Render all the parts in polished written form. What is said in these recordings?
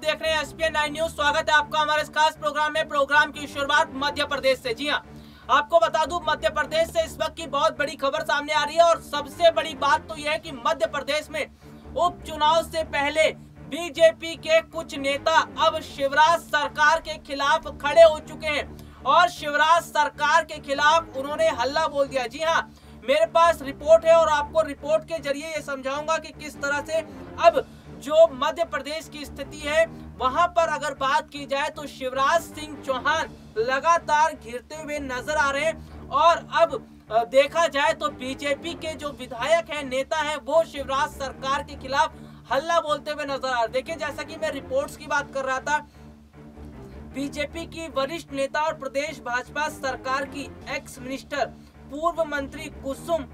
देख रहे हैं एसपीएन 9 न्यूज। स्वागत है आपका हमारे इस खास प्रोग्राम में। प्रोग्राम की शुरुआत मध्य प्रदेश से। जी हाँ, आपको बता दूं मध्य प्रदेश से इस वक्त की बहुत बड़ी खबर सामने आ रही है और सबसे बड़ी बात तो यह है कि मध्य प्रदेश में उपचुनाव से पहले बीजेपी के कुछ नेता अब शिवराज सरकार के खिलाफ खड़े हो चुके हैं और शिवराज सरकार के खिलाफ उन्होंने हल्ला बोल दिया। जी हाँ, मेरे पास रिपोर्ट है और आपको रिपोर्ट के जरिए ये समझाऊंगा कि किस तरह से अब जो मध्य प्रदेश की स्थिति है वहां पर अगर बात की जाए तो शिवराज सिंह चौहान लगातार घिरते हुए नजर आ रहे हैं और अब देखा जाए तो बीजेपी के जो विधायक हैं, नेता हैं, वो शिवराज सरकार के खिलाफ हल्ला बोलते हुए नजर आ रहे। देखिए, जैसा कि मैं रिपोर्ट्स की बात कर रहा था, बीजेपी की वरिष्ठ नेता और प्रदेश भाजपा सरकार की एक्स मिनिस्टर पूर्व मंत्री कुसुम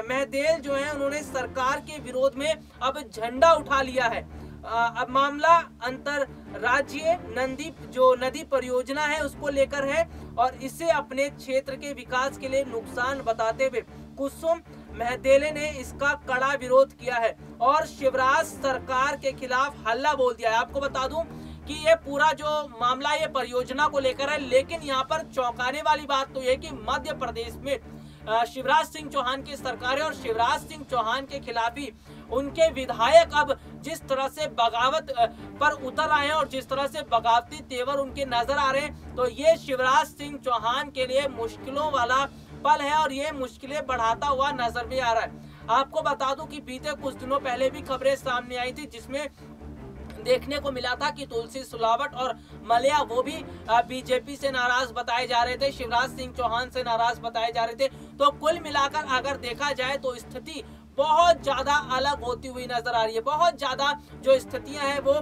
महदेल जो है, उन्होंने सरकार के विरोध में अब झंडा उठा लिया है। अब मामला अंतरराज्यीय नदी परियोजना है उसको लेकर है और इसे अपने क्षेत्र के विकास के लिए नुकसान बताते हुए कुसुम महदेल ने इसका कड़ा विरोध किया है और शिवराज सरकार के खिलाफ हल्ला बोल दिया है। आपको बता दूं कि ये पूरा जो मामला ये परियोजना को लेकर है, लेकिन यहाँ पर चौंकाने वाली बात तो यह कि मध्य प्रदेश में शिवराज सिंह चौहान की सरकार है और शिवराज सिंह चौहान के खिलाफ ही उनके विधायक अब जिस तरह से बगावत पर उतर आए हैं और जिस तरह से बगावती तेवर उनके नजर आ रहे हैं, तो ये शिवराज सिंह चौहान के लिए मुश्किलों वाला पल है और ये मुश्किलें बढ़ाता हुआ नजर भी आ रहा है। आपको बता दूं कि बीते कुछ दिनों पहले भी खबरें सामने आई थी जिसमें देखने को मिला था कि तुलसी सिलावट और मलया वो भी बीजेपी से नाराज बताए जा रहे थे, शिवराज सिंह चौहान से नाराज बताए जा रहे थे। तो कुल मिलाकर अगर देखा जाए तो स्थिति बहुत ज्यादा अलग होती हुई नजर आ रही है। बहुत ज्यादा जो स्थितियां हैं वो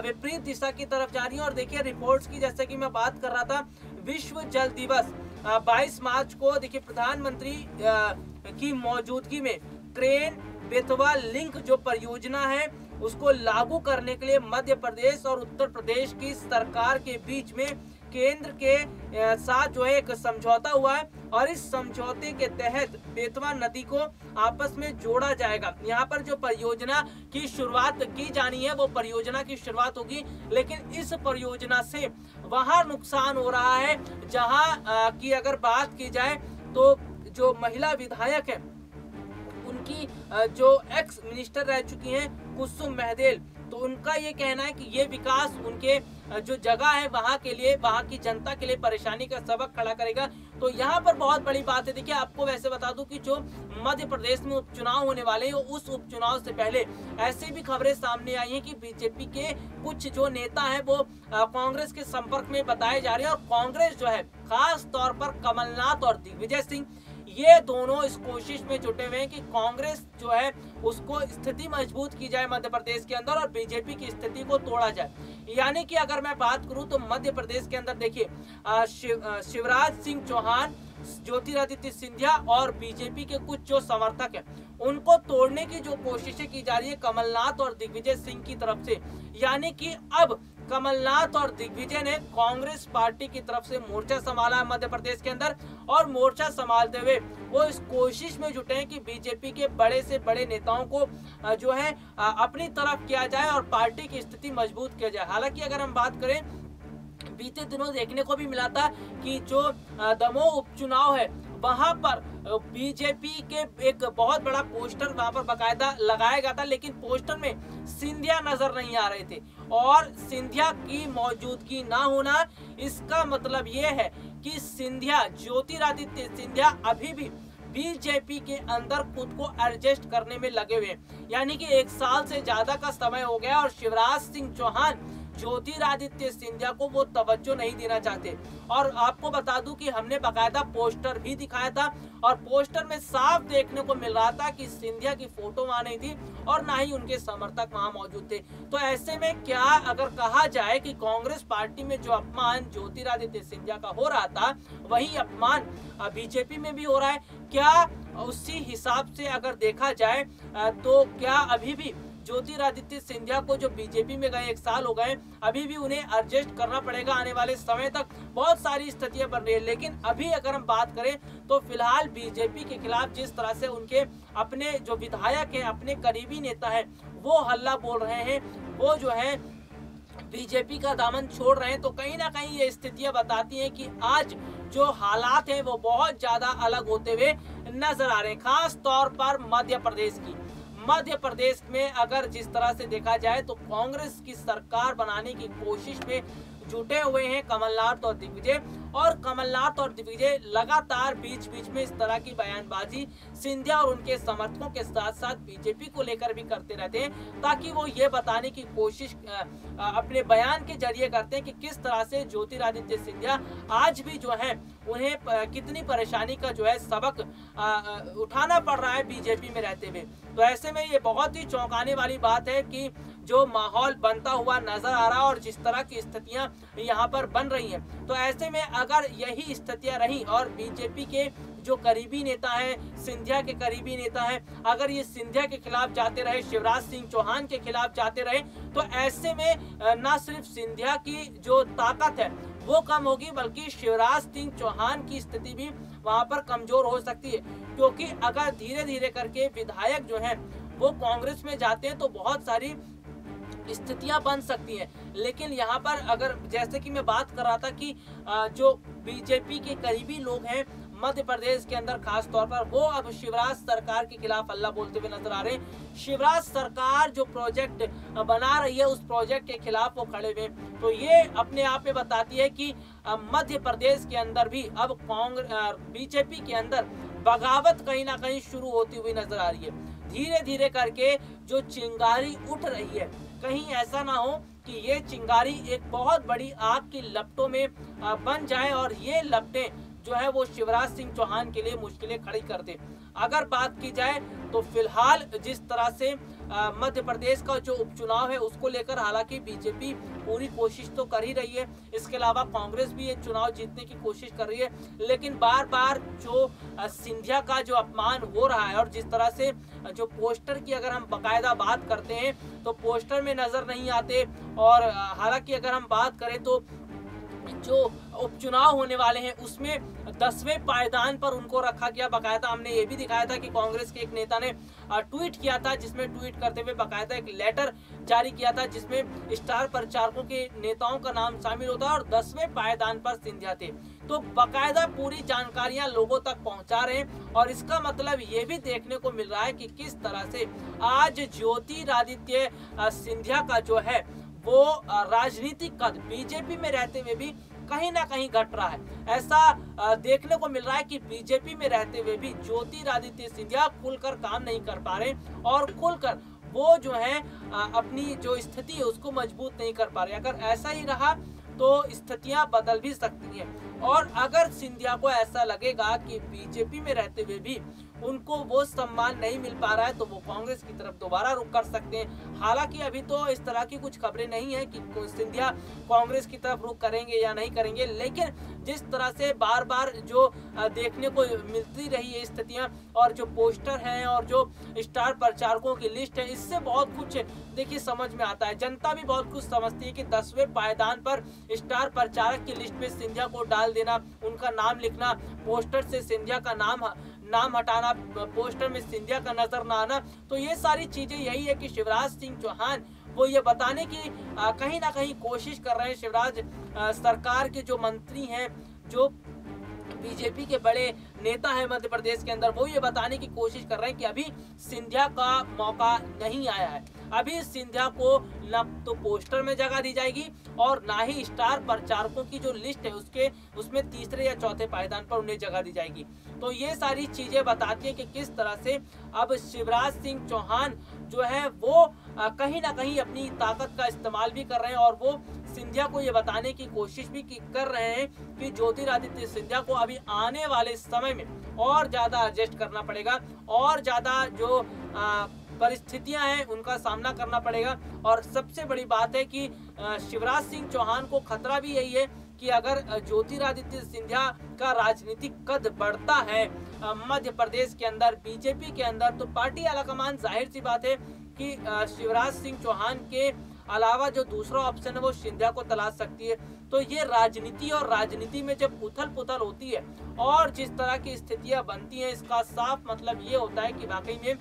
विपरीत दिशा की तरफ जा रही हैं। और देखिए रिपोर्ट्स की, जैसे कि मैं बात कर रहा था, विश्व जल दिवस 22 मार्च को देखिए प्रधानमंत्री की मौजूदगी में क्रेन बेतवा लिंक जो परियोजना है उसको लागू करने के लिए मध्य प्रदेश और उत्तर प्रदेश की सरकार के बीच में केंद्र के साथ जो है एक समझौता हुआ है और इस समझौते के तहत बेतवा नदी को आपस में जोड़ा जाएगा। यहाँ पर जो परियोजना की शुरुआत की जानी है वो परियोजना की शुरुआत होगी, लेकिन इस परियोजना से वहाँ नुकसान हो रहा है जहाँ की अगर बात की जाए तो जो महिला विधायक है उनकी जो एक्स मिनिस्टर रह चुकी हैं कुसुम महदेल, तो उनका ये कहना है कि ये विकास उनके जो जगह है वहाँ के लिए, वहाँ की जनता के लिए परेशानी का सबक खड़ा करेगा। तो यहाँ पर बहुत बड़ी बात है। देखिए, आपको वैसे बता दूं कि जो मध्य प्रदेश में उपचुनाव होने वाले हैं उस उपचुनाव से पहले ऐसी भी खबरें सामने आई हैं कि बीजेपी के कुछ जो नेता हैं वो कांग्रेस के संपर्क में बताए जा रहे हैं और कांग्रेस जो है खास तौर पर कमलनाथ और दिग्विजय सिंह, ये दोनों इस कोशिश में जुटे हुए हैं कि कांग्रेस जो है उसको स्थिति मजबूत की जाए मध्य प्रदेश के अंदर और बीजेपी की स्थिति को तोड़ा जाए। यानी कि अगर मैं बात करूं तो मध्य प्रदेश के अंदर देखिए शिवराज सिंह चौहान, ज्योतिरादित्य सिंधिया और बीजेपी के कुछ जो समर्थक हैं उनको तोड़ने की जो कोशिशें की जा रही है कमलनाथ और दिग्विजय सिंह की तरफ से। यानी कि अब कमलनाथ और दिग्विजय ने कांग्रेस पार्टी की तरफ से मोर्चा संभाला है मध्य प्रदेश के अंदर और मोर्चा संभालते हुए वो इस कोशिश में जुटे हैं कि बीजेपी के बड़े से बड़े नेताओं को जो है अपनी तरफ किया जाए और पार्टी की स्थिति मजबूत किया जाए। हालांकि अगर हम बात करें, बीते दिनों देखने को भी मिला था कि जो दमोह उपचुनाव है वहां पर बीजेपी के एक बहुत बड़ा पोस्टर वहां पर बाकायदा लगाया गया था, लेकिन पोस्टर में सिंधिया नजर नहीं आ रहे थे और सिंधिया की मौजूदगी ना होना इसका मतलब ये है कि सिंधिया, ज्योतिरादित्य सिंधिया अभी भी बीजेपी के अंदर खुद को एडजस्ट करने में लगे हुए हैं। यानी कि 1 साल से ज्यादा का समय हो गया और शिवराज सिंह चौहान ज्योतिरादित्य सिंधिया को वो तवज्जो नहीं देना चाहते। और आपको बता दूं कि हमने बाकायदा पोस्टर भी दिखाया था और पोस्टर में साफ देखने को मिल रहा था कि सिंधिया की फोटो वहां नहीं थी और ना ही उनके समर्थक वहां मौजूद थे। तो ऐसे में क्या अगर कहा जाए कि कांग्रेस पार्टी में जो अपमान ज्योतिरादित्य सिंधिया का हो रहा था वही अपमान बीजेपी में भी हो रहा है क्या? उसी हिसाब से अगर देखा जाए तो क्या अभी भी ज्योतिरादित्य सिंधिया को जो बीजेपी में गए 1 साल हो गए, अभी भी उन्हें एडजस्ट करना पड़ेगा आने वाले समय तक। बहुत सारी स्थितियां बन रही है, लेकिन अभी अगर हम बात करें तो फिलहाल बीजेपी के खिलाफ जिस तरह से उनके अपने जो विधायक हैं, अपने करीबी नेता हैं, वो हल्ला बोल रहे हैं, वो जो है बीजेपी का दामन छोड़ रहे हैं। तो कहीं ना कहीं ये स्थितियां बताती हैं कि आज जो हालात हैं वो बहुत ज्यादा अलग होते हुए नजर आ रहे हैं, खास तौर पर मध्य प्रदेश की। मध्य प्रदेश में अगर जिस तरह से देखा जाए तो कांग्रेस की सरकार बनाने की कोशिश में जुटे हुए हैं कमलनाथ और दिग्विजय, और कमलनाथ और दिग्विजय लगातार बीच बीच में इस तरह की बयानबाजी सिंधिया और उनके समर्थकों के साथ साथ बीजेपी को लेकर भी करते रहते हैं, ताकि वो ये बताने की कोशिश अपने बयान के जरिए करते हैं कि किस तरह से ज्योतिरादित्य सिंधिया आज भी जो है उन्हें कितनी परेशानी का जो है सबक उठाना पड़ रहा है बीजेपी में रहते हुए। तो ऐसे में ये बहुत ही चौंकाने वाली बात है कि जो माहौल बनता हुआ नजर आ रहा है और जिस तरह की स्थितियां यहाँ पर बन रही हैं, तो ऐसे में अगर यही स्थितियां रही और बीजेपी के जो करीबी नेता हैं, सिंधिया के करीबी नेता हैं, अगर ये सिंधिया के खिलाफ जाते रहे, शिवराज सिंह चौहान के खिलाफ जाते रहे, तो ऐसे में न सिर्फ सिंधिया की जो ताकत है वो कम होगी, बल्कि शिवराज सिंह चौहान की स्थिति भी वहां पर कमजोर हो सकती है। क्योंकि अगर धीरे धीरे करके विधायक जो हैं वो कांग्रेस में जाते हैं तो बहुत सारी स्थितियां बन सकती हैं। लेकिन यहाँ पर अगर जैसे कि मैं बात कर रहा था कि जो बीजेपी के करीबी लोग हैं मध्य प्रदेश के अंदर खास तौर पर, वो अब शिवराज सरकार के खिलाफ हल्ला बोलते हुए नजर आ रहे हैं। शिवराज सरकार जो प्रोजेक्ट बना रही है उस प्रोजेक्ट के खिलाफ वो खड़े हुए। तो ये अपने आप में बताती है कि मध्य प्रदेश के अंदर भी अब बीजेपी के अंदर बगावत कहीं ना कहीं शुरू होती हुई नजर आ रही है। धीरे धीरे करके जो चिंगारी उठ रही है, कहीं ऐसा ना हो कि ये चिंगारी एक बहुत बड़ी आग की लपटों में बन जाए और ये लपटें जो है वो शिवराज सिंह चौहान के लिए मुश्किलें खड़ी कर दे। अगर बात की जाए तो फिलहाल जिस तरह से मध्य प्रदेश का जो उपचुनाव है उसको लेकर हालांकि बीजेपी पूरी कोशिश तो कर ही रही है, इसके अलावा कांग्रेस भी ये चुनाव जीतने की कोशिश कर रही है, लेकिन बार बार जो सिंधिया का जो अपमान हो रहा है और जिस तरह से जो पोस्टर की अगर हम बाकायदा बात करते हैं तो पोस्टर में नजर नहीं आते। और हालांकि अगर हम बात करें तो जो उपचुनाव होने वाले हैं उसमें 10वें पायदान पर उनको रखा गया। बाकायदा हमने ये भी दिखाया था कि कांग्रेस के एक नेता ने ट्वीट किया था, जिसमें ट्वीट करते हुए बाकायदा एक लेटर जारी किया था जिसमें स्टार प्रचारकों के नेताओं का नाम शामिल होता और 10वें पायदान पर सिंधिया थे। तो बाकायदा पूरी जानकारियां लोगों तक पहुंचा रहे हैं और इसका मतलब ये भी देखने को मिल रहा है कि किस तरह से आज ज्योतिरादित्य सिंधिया का जो है वो राजनीतिक कद बीजेपी में रहते हुए भी कहीं ना कहीं घट रहा है। ऐसा देखने को मिल रहा है कि बीजेपी में रहते हुए भी ज्योतिरादित्य सिंधिया खुलकर काम नहीं कर पा रहे और खुलकर वो जो है अपनी जो स्थिति है उसको मजबूत नहीं कर पा रहे। अगर ऐसा ही रहा तो स्थितियां बदल भी सकती हैं और अगर सिंधिया को ऐसा लगेगा कि बीजेपी में रहते हुए भी उनको वो सम्मान नहीं मिल पा रहा है तो वो कांग्रेस की तरफ दोबारा रुख कर सकते हैं। हालांकि अभी तो इस तरह की कुछ खबरें नहीं है कि सिंधिया कांग्रेस की तरफ रुख करेंगे या नहीं करेंगे, लेकिन जिस तरह से बार बार जो देखने को मिलती रही है स्थितियां और जो पोस्टर हैं और जो स्टार प्रचारकों की लिस्ट है, इससे बहुत कुछ देखिए समझ में आता है। जनता भी बहुत कुछ समझती है कि 10वें पायदान पर स्टार प्रचारक की लिस्ट में सिंधिया को डाल देना, उनका नाम लिखना, पोस्टर से सिंधिया का नाम हटाना, पोस्टर में सिंधिया का नजर ना आना, तो ये सारी चीजें यही है कि शिवराज सिंह चौहान वो ये बताने की कहीं ना कहीं कोशिश कर रहे हैं। शिवराज सरकार के जो मंत्री हैं, जो बीजेपी के बड़े नेता है मध्य प्रदेश के अंदर, वो ये बताने की कोशिश कर रहे हैं कि अभी सिंधिया का मौका नहीं आया है। अभी सिंधिया को न तो पोस्टर में जगह दी जाएगी और ना ही स्टार प्रचारकों की जो लिस्ट है उसमें 3रे या 4थे पायदान पर उन्हें जगह दी जाएगी। तो ये सारी चीजें बताती हैं कि किस तरह से अब शिवराज सिंह चौहान जो है वो कहीं ना कहीं अपनी ताकत का इस्तेमाल भी कर रहे हैं और वो सिंधिया को ये बताने की कोशिश भी कर रहे हैं कि ज्योतिरादित्य सिंधिया को अभी आने वाले समय में और ज्यादा एडजस्ट करना पड़ेगा और ज्यादा जो परिस्थितियां हैं उनका सामना करना पड़ेगा। और सबसे बड़ी बात है कि शिवराज सिंह चौहान को खतरा भी यही है कि अगर ज्योतिरादित्य सिंधिया का राजनीतिक कद बढ़ता है मध्य प्रदेश के अंदर, बीजेपी के अंदर, तो पार्टी आलाकमान जाहिर सी बात है कि शिवराज सिंह चौहान के अलावा जो दूसरा ऑप्शन है वो सिंधिया को तलाश सकती है। तो ये राजनीति और राजनीति में जब उथल पुथल होती है और जिस तरह की स्थितियां बनती हैं, इसका साफ मतलब ये होता है कि वाकई में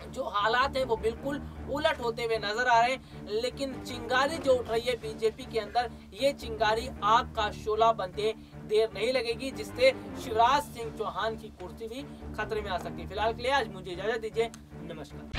जो हालात है वो बिल्कुल उलट होते हुए नजर आ रहे हैं। लेकिन चिंगारी जो उठ रही है बीजेपी के अंदर, ये चिंगारी आग का शोला बनते देर नहीं लगेगी, जिससे शिवराज सिंह चौहान की कुर्सी भी खतरे में आ सकती है। फिलहाल के लिए आज मुझे इजाजत दीजिए, नमस्कार।